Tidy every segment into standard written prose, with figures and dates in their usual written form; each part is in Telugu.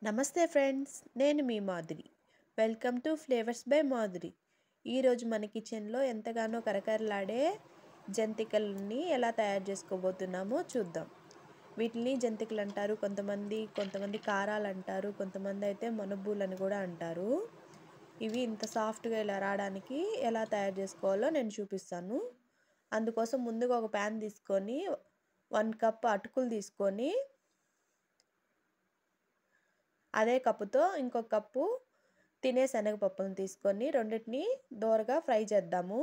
నమస్తే ఫ్రెండ్స్, నేను మీ Madhuri. Welcome to flavours by Madhuri. ఈరోజు మన కిచెన్లో ఎంతగానో కరకరలాడే జంతికల్ని ఎలా తయారు చేసుకోబోతున్నామో చూద్దాం. వీటిని జంతికలు అంటారు, కొంతమంది కారాలు అంటారు, కొంతమంది అయితే మనుబూలని కూడా అంటారు. ఇవి ఇంత సాఫ్ట్గా ఇలా రావడానికి ఎలా తయారు చేసుకోవాలో నేను చూపిస్తాను. అందుకోసం ముందుగా ఒక ప్యాన్ తీసుకొని 1 కప్ అటుకులు తీసుకొని అదే కప్పుతో ఇంకొక కప్పు తినే శనగపప్పును తీసుకొని రెండింటిని దోరగా ఫ్రై చేద్దాము.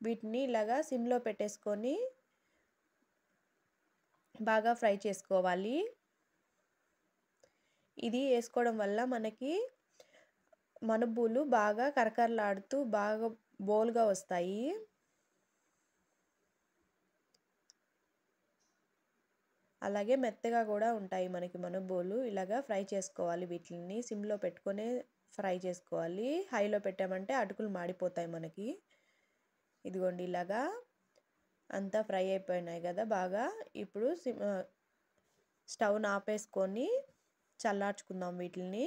వీటిని ఇలాగా సిమ్లో పెట్టేసుకొని బాగా ఫ్రై చేసుకోవాలి. ఇది వేసుకోవడం వల్ల మనకి మనుబూలు బాగా కరకరలాడుతూ బాగా బోల్గా వస్తాయి. అలాగే మెత్తగా కూడా ఉంటాయి మనకి మనుబోలు. ఇలాగా ఫ్రై చేసుకోవాలి. వీటిని సిమ్లో పెట్టుకొని ఫ్రై చేసుకోవాలి. హైలో పెట్టామంటే అటుకులు మాడిపోతాయి మనకి. ఇదిగోండి, ఇలాగా అంతా ఫ్రై అయిపోయినాయి కదా బాగా. ఇప్పుడు స్టవ్ని ఆపేసుకొని చల్లార్చుకుందాం వీటిని.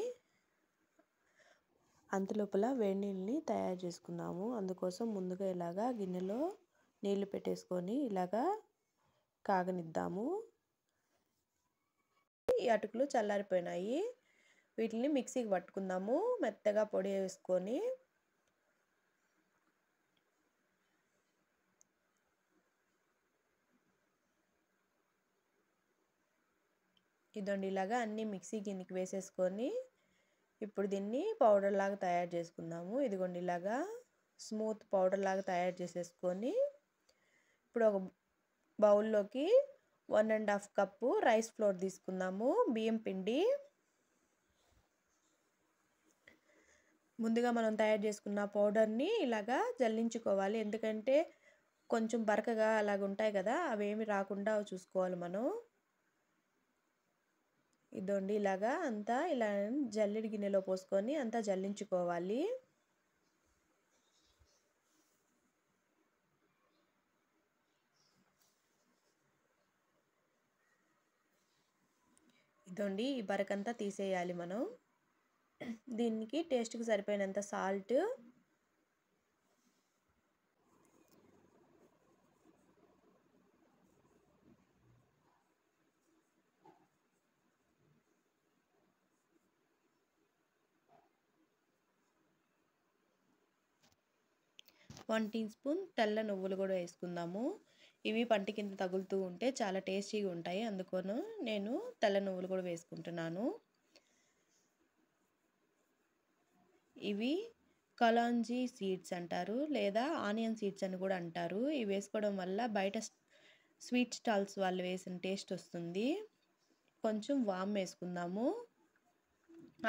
అంతలోపల వేడి నీళ్ళని తయారు చేసుకుందాము. అందుకోసం ముందుగా ఇలాగా గిన్నెలో నీళ్లు పెట్టేసుకొని ఇలాగా కాగనిద్దాము. ఈ అటుకులు చల్లారిపోయినాయి. వీటిని మిక్సీకి పట్టుకుందాము. మెత్తగా పొడి వేసుకొని ఇదండి, ఇలాగా అన్నీ మిక్సీ గిన్నెకి వేసేసుకొని ఇప్పుడు దీన్ని పౌడర్ లాగా తయారు చేసుకుందాము. ఇదిగోండి, ఇలాగా స్మూత్ పౌడర్ లాగా తయారు చేసేసుకొని ఇప్పుడు ఒక బౌల్లోకి 1.5 కప్పు రైస్ ఫ్లోర్ తీసుకుందాము. బియ్యం పిండి ముందుగా మనం తయారు చేసుకున్న పౌడర్ని ఇలాగా జల్లించుకోవాలి. ఎందుకంటే కొంచెం బరకగా అలాగ ఉంటాయి కదా, అవేమి రాకుండా చూసుకోవాలి మనం. ఇదండి, ఇలాగా అంతా ఇలా జల్లెడి గిన్నెలో పోసుకొని అంతా జల్లించుకోవాలి. ఇదండి, ఈ బరకంతా తీసేయాలి మనం. దీనికి టేస్ట్కి సరిపోయినంత సాల్ట్, వన్ టీ స్పూన్ తెల్ల నువ్వులు కూడా వేసుకుందాము. ఇవి పంట కింద తగులుతూ ఉంటే చాలా టేస్టీగా ఉంటాయి. అందుకని నేను తెల్ల నువ్వులు కూడా వేసుకుంటున్నాను. ఇవి కలాంజీ సీడ్స్ అంటారు, లేదా ఆనియన్ సీడ్స్ అని కూడా అంటారు. ఇవి వేసుకోవడం వల్ల బయట స్వీట్ స్టాల్స్ వాళ్ళు వేసిన టేస్ట్ వస్తుంది. కొంచెం వామ్ వేసుకుందాము.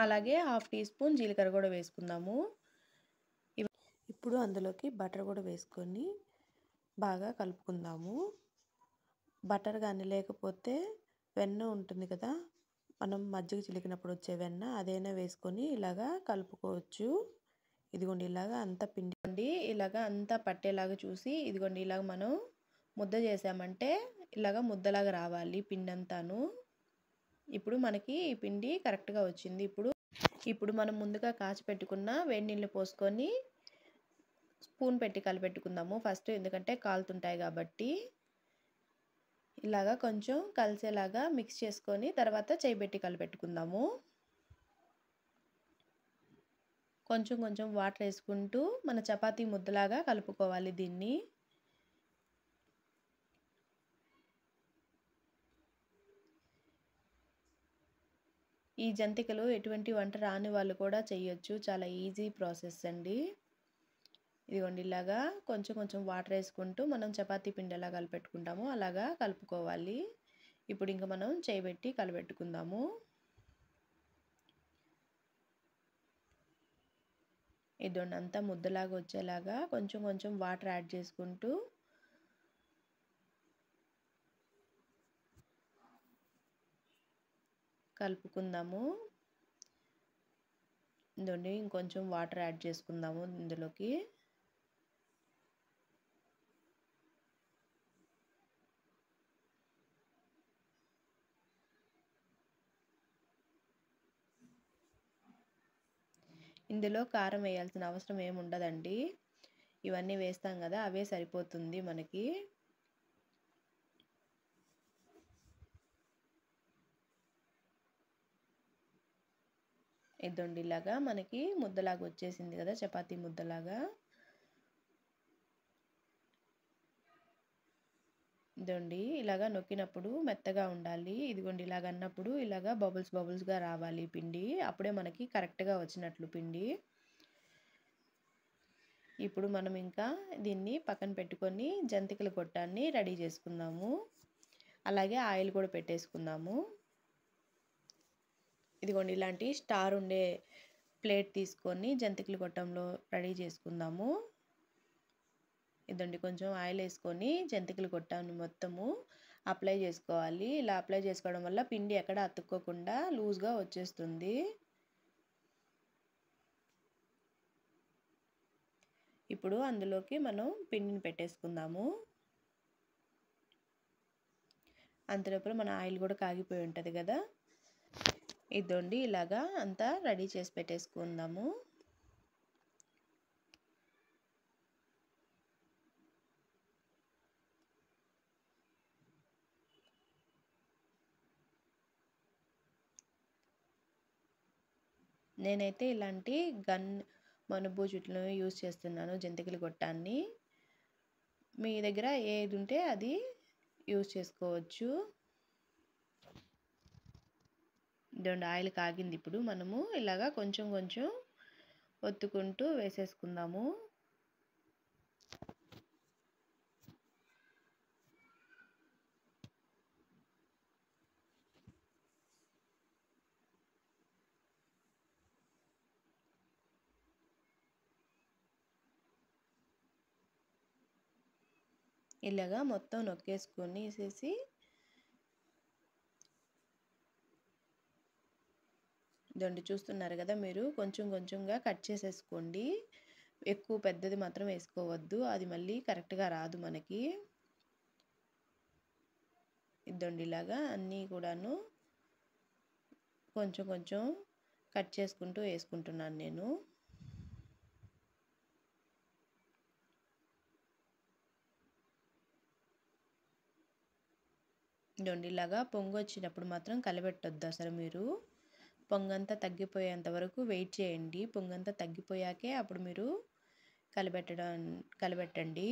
అలాగే 1/2 టీ స్పూన్ జీలకర్ర కూడా వేసుకుందాము. ఇప్పుడు అందులోకి బటర్ కూడా వేసుకొని బాగా కలుపుకుందాము. బటర్ కానీ లేకపోతే వెన్న ఉంటుంది కదా, మనం మజ్జిగ చిలికినప్పుడు వచ్చే వెన్న, అదైనా వేసుకొని ఇలాగా కలుపుకోవచ్చు. ఇదిగోండి, ఇలాగా అంతా పిండి ఇలాగా అంతా పట్టేలాగా చూసి ఇదిగోండి, ఇలాగ మనం ముద్ద చేసామంటే ఇలాగా ముద్దలాగా రావాలి పిండి అంతాను. ఇప్పుడు మనకి ఈ పిండి కరెక్ట్గా వచ్చింది. ఇప్పుడు మనం ముందుగా కాచి పెట్టుకున్న వేడి నీళ్ళు పోసుకొని స్పూన్ పెట్టి కలిపెట్టుకుందాము ఫస్ట్, ఎందుకంటే కాలుతుంటాయి కాబట్టి. ఇలాగా కొంచెం కలిసేలాగా మిక్స్ చేసుకొని తర్వాత చేయి పెట్టి కలిపెట్టుకుందాము. కొంచెం కొంచెం వాటర్ వేసుకుంటూ మన చపాతీ ముద్దలాగా కలుపుకోవాలి దీన్ని. ఈ జంతికలు ఎటువంటి వంట రాని వాళ్ళు కూడా చేయొచ్చు, చాలా ఈజీ ప్రాసెస్ అండి. ఇదిగోండి, ఇలాగా కొంచెం కొంచెం వాటర్ వేసుకుంటూ మనం చపాతీ పిండి ఎలా కలిపెట్టుకుంటామో అలాగా కలుపుకోవాలి. ఇప్పుడు ఇంకా మనం చేయబెట్టి కలిపెట్టుకుందాము. ఇదిగోండి, అంతా ముద్దలాగా వచ్చేలాగా కొంచెం కొంచెం వాటర్ యాడ్ చేసుకుంటూ కలుపుకుందాము. ఇదండి, ఇంకొంచెం వాటర్ యాడ్ చేసుకుందాము ఇందులోకి. ఇందులో కారం వేయాల్సిన అవసరం ఏమి ఉండదండి. ఇవన్నీ వేస్తాం కదా, అవే సరిపోతుంది మనకి. ఇదండి ఇలాగా మనకి ముద్దలాగా వచ్చేసింది కదా, చపాతీ ముద్దలాగా. ఇదండి ఇలాగా నొక్కినప్పుడు మెత్తగా ఉండాలి. ఇదిగోండి ఇలాగ అన్నప్పుడు ఇలాగా బబుల్స్గా రావాలి పిండి. అప్పుడే మనకి కరెక్ట్గా వచ్చినట్లు పిండి. ఇప్పుడు మనం ఇంకా దీన్ని పక్కన పెట్టుకొని జంతికల గొట్టాన్ని రెడీ చేసుకుందాము. అలాగే ఆయిల్ కూడా పెట్టేసుకుందాము. ఇదిగోండి ఇలాంటి స్టార్ ఉండే ప్లేట్ తీసుకొని జంతికల గొట్టంలో రెడీ చేసుకుందాము. ఇదండి కొంచెం ఆయిల్ వేసుకొని జంతికలు గొట్టాన్ని మొత్తము అప్లై చేసుకోవాలి. ఇలా అప్లై చేసుకోవడం వల్ల పిండి ఎక్కడ అతుక్కోకుండా లూజ్గా వచ్చేస్తుంది. ఇప్పుడు అందులోకి మనం పిండిని పెట్టేసుకుందాము. అంతలోపల మన ఆయిల్ కూడా కాగిపోయి ఉంటుంది కదా. ఇదండి ఇలాగా అంతా రెడీ చేసి పెట్టేసుకుందాము. నేనైతే ఇలాంటి మనుబూజుట్లను యూజ్ చేస్తున్నాను, జంతికల గొట్టాన్ని. మీ దగ్గర ఏది ఉంటే అది యూజ్ చేసుకోవచ్చు. ఇదండి ఆయిల్ కాగింది. ఇప్పుడు మనము ఇలాగా కొంచెం కొంచెం ఒత్తుకుంటూ వేసేసుకుందాము. ఇలాగా మొత్తం నొక్కేసుకొని వేసేసి ఇదండి చూస్తున్నారు కదా మీరు, కొంచెం కొంచెంగా కట్ చేసేసుకోండి. ఎక్కువ పెద్దది మాత్రం వేసుకోవద్దు, అది మళ్ళీ కరెక్ట్గా రాదు మనకి. ఇదండి ఇలాగా అన్నీ కూడాను కొంచెం కొంచెం కట్ చేసుకుంటూ వేసుకుంటున్నాను నేను. ఇదండి ఇలాగా పొంగు వచ్చినప్పుడు మాత్రం కలబెట్టొద్దు అసలు మీరు. పొంగంతా తగ్గిపోయేంత వరకు వెయిట్ చేయండి. పొంగంతా తగ్గిపోయాకే అప్పుడు మీరు కలబెట్టండి.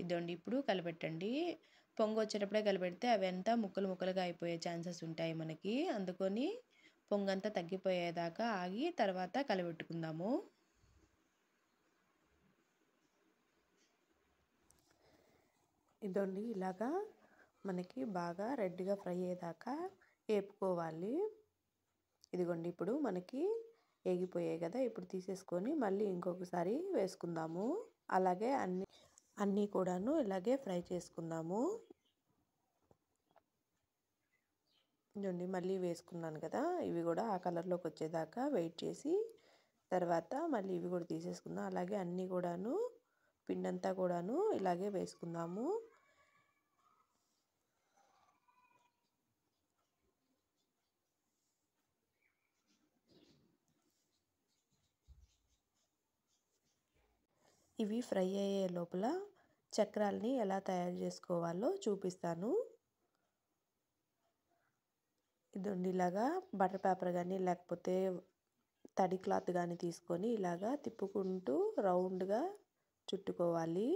ఇదండి ఇప్పుడు కలబెట్టండి. పొంగు వచ్చేటప్పుడే కలబెడితే అవి అంతా ముక్కలు ముక్కలుగా అయిపోయే ఛాన్సెస్ ఉంటాయి మనకి. అందుకని పొంగంతా తగ్గిపోయేదాకా ఆగి తర్వాత కలబెట్టుకుందాము. ఇదండి ఇలాగా మనకి బాగా రెడ్గా ఫ్రై అయ్యేదాకా వేపుకోవాలి. ఇదిగోండి ఇప్పుడు మనకి వేగిపోయాయి కదా, ఇప్పుడు తీసేసుకొని మళ్ళీ ఇంకొకసారి వేసుకుందాము. అలాగే అన్నీ కూడాను ఇలాగే ఫ్రై చేసుకుందాము. ఇదండి మళ్ళీ వేసుకున్నాను కదా, ఇవి కూడా ఆ కలర్లోకి వచ్చేదాకా వెయిట్ చేసి తర్వాత మళ్ళీ ఇవి కూడా తీసేసుకుందాం. అలాగే అన్నీ కూడాను పిండంతా కూడాను ఇలాగే వేసుకుందాము. ఇవి ఫ్రై అయ్యే లోపల చక్రాల్ని ఎలా తయారు చేసుకోవాలో చూపిస్తాను. ఇదండి ఇలాగా బటర్ పేపర్ కానీ లేకపోతే తడి క్లాత్ కానీ తీసుకొని ఇలాగా తిప్పుకుంటూ రౌండ్గా చుట్టుకోవాలి.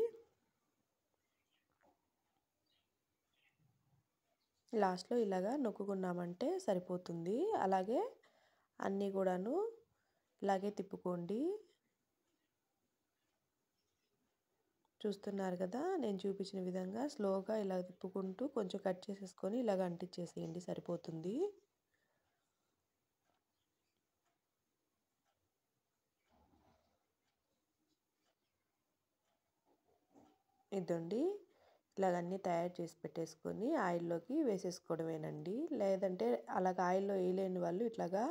లాస్ట్లో ఇలాగా నొక్కుకున్నామంటే సరిపోతుంది. అలాగే అన్నీ కూడాను ఇలాగే తిప్పుకోండి. చూస్తున్నారు కదా, నేను చూపించిన విధంగా స్లోగా ఇలా తిప్పుకుంటూ కొంచెం కట్ చేసేసుకొని ఇలాగ అంటించేసేయండి, సరిపోతుంది. ఇదండి ఇలాగన్నీ తయారు చేసి పెట్టేసుకొని ఆయిల్లోకి వేసేసుకోవడమేనండి. లేదంటే అలాగ ఆయిల్లో వేయలేని వాళ్ళు ఇట్లాగా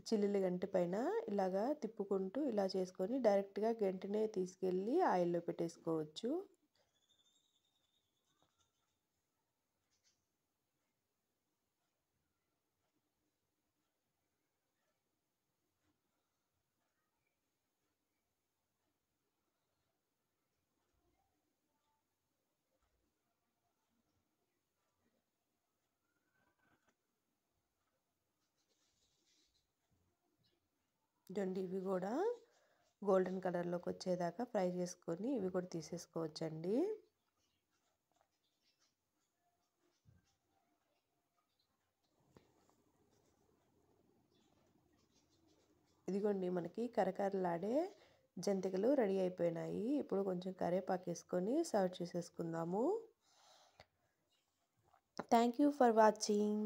చిల్లులు గంటి పైన ఇలాగా తిప్పుకుంటూ ఇలా చేసుకొని డైరెక్ట్గా గంటినే తీసుకెళ్ళి ఆయిల్లో పెట్టేసుకోవచ్చు. ఇదండి ఇవి కూడా గోల్డెన్ కలర్లోకి వచ్చేదాకా ఫ్రై చేసుకొని ఇవి కూడా తీసేసుకోవచ్చండి. ఇదిగోండి మనకి కరకరలాడే జంతికలు రెడీ అయిపోయినాయి. ఇప్పుడు కొంచెం కరివేపాకు వేసుకొని సర్వ్ చేసేసుకుందాము. Thank you for watching.